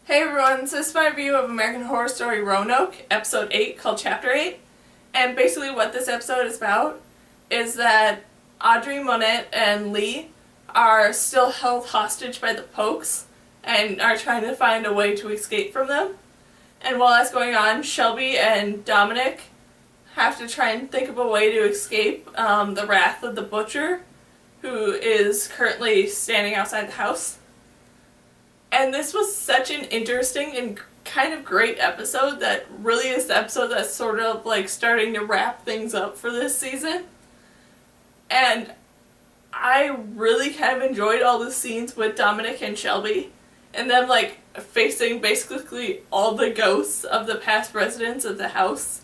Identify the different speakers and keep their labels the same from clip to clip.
Speaker 1: Hey everyone, so this is my review of American Horror Story Roanoke, episode 8, called Chapter 8. And basically what this episode is about is that Audrey, Monette, and Lee are still held hostage by the Pokes and are trying to find a way to escape from them. And while that's going on, Shelby and Dominic have to try and think of a way to escape the wrath of the butcher, who is currently standing outside the house. And this was such an interesting and kind of great episode that really is the episode that's sort of like starting to wrap things up for this season. And I really kind of enjoyed all the scenes with Dominic and Shelby and them like facing basically all the ghosts of the past residents of the house.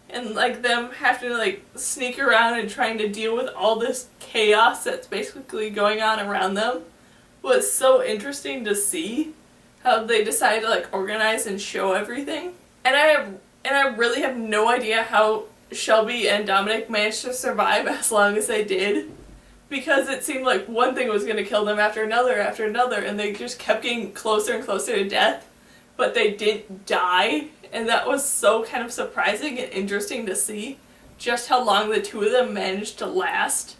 Speaker 1: And like them having to like sneak around and trying to deal with all this chaos that's basically going on around them was so interesting to see how they decided to like organize and show everything. And I really have no idea how Shelby and Dominic managed to survive as long as they did, because it seemed like one thing was going to kill them after another, and they just kept getting closer and closer to death, but they didn't die. And that was so kind of surprising and interesting to see just how long the two of them managed to last.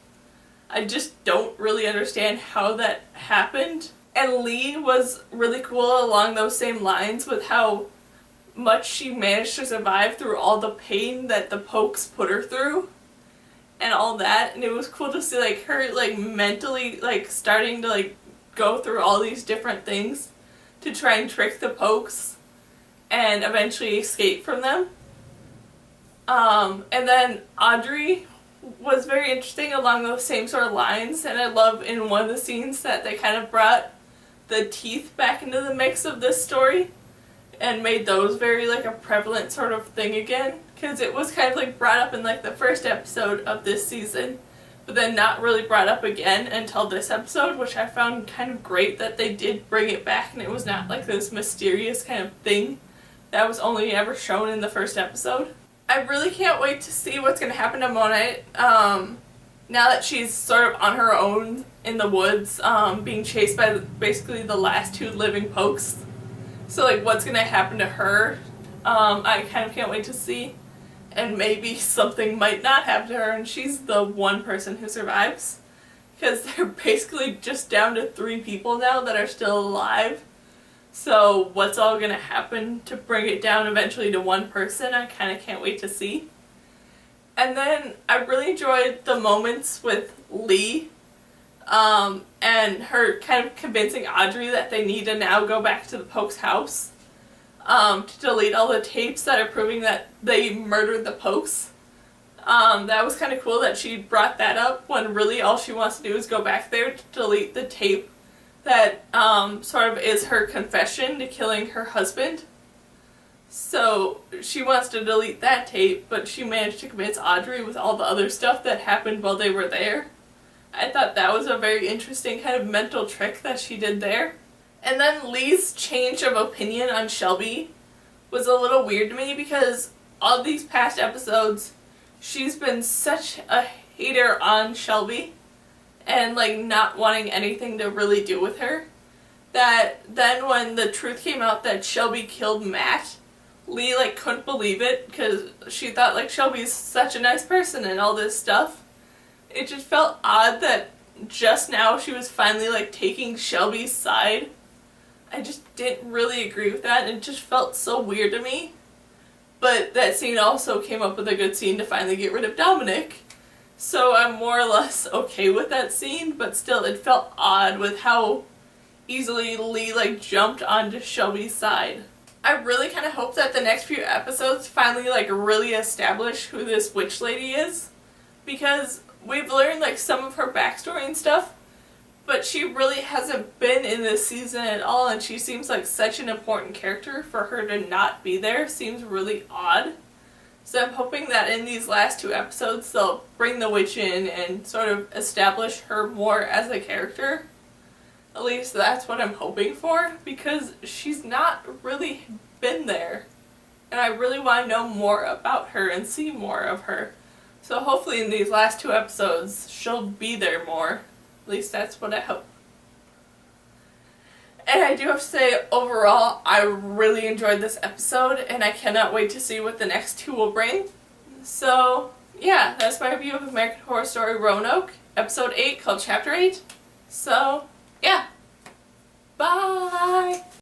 Speaker 1: I just don't really understand how that happened. And Lee was really cool along those same lines with how much she managed to survive through all the pain that the Pokes put her through and all that. And it was cool to see like her like mentally like starting to like go through all these different things to try and trick the Pokes and eventually escape from them. And then Audrey was very interesting along those same sort of lines, and I love in one of the scenes that they kind of brought the teeth back into the mix of this story and made those very like a prevalent sort of thing again, because it was kind of like brought up in like the first episode of this season but then not really brought up again until this episode, which I found kind of great that they did bring it back and it was not like this mysterious kind of thing that was only ever shown in the first episode. I really can't wait to see what's going to happen to Monette now that she's sort of on her own in the woods, being chased by basically the last two living Pokes. So like what's going to happen to her, I kind of can't wait to see. And maybe something might not happen to her and she's the one person who survives. Because they're basically just down to 3 people now that are still alive. So what's all going to happen to bring it down eventually to 1 person, I kind of can't wait to see. And then I really enjoyed the moments with Lee and her kind of convincing Audrey that they need to now go back to the Poke's house to delete all the tapes that are proving that they murdered the Pokes. That was kind of cool that she brought that up when really all she wants to do is go back there to delete the tape that sort of is her confession to killing her husband. So she wants to delete that tape, but she managed to convince Audrey with all the other stuff that happened while they were there. I thought that was a very interesting kind of mental trick that she did there. And then Lee's change of opinion on Shelby was a little weird to me, because all these past episodes she's been such a hater on Shelby and like not wanting anything to really do with her, that then when the truth came out that Shelby killed Matt, Lee like couldn't believe it because she thought like Shelby's such a nice person and all this stuff. It just felt odd that just now she was finally like taking Shelby's side. I just didn't really agree with that and it just felt so weird to me. But that scene also came up with a good scene to finally get rid of Dominic. So I'm more or less okay with that scene, but still it felt odd with how easily Lee like jumped onto Shelby's side. I really kind of hope that the next few episodes finally like really establish who this witch lady is, because we've learned like some of her backstory and stuff, but she really hasn't been in this season at all, and she seems like such an important character. For her to not be there seems really odd. So I'm hoping that in these last 2 episodes they'll bring the witch in and sort of establish her more as a character. At least that's what I'm hoping for, because she's not really been there. And I really want to know more about her and see more of her. So hopefully in these last 2 episodes she'll be there more. At least that's what I hope. And I do have to say, overall, I really enjoyed this episode, and I cannot wait to see what the next two will bring. So, yeah, that's my review of American Horror Story Roanoke, episode 8, called Chapter 8. So, yeah. Bye!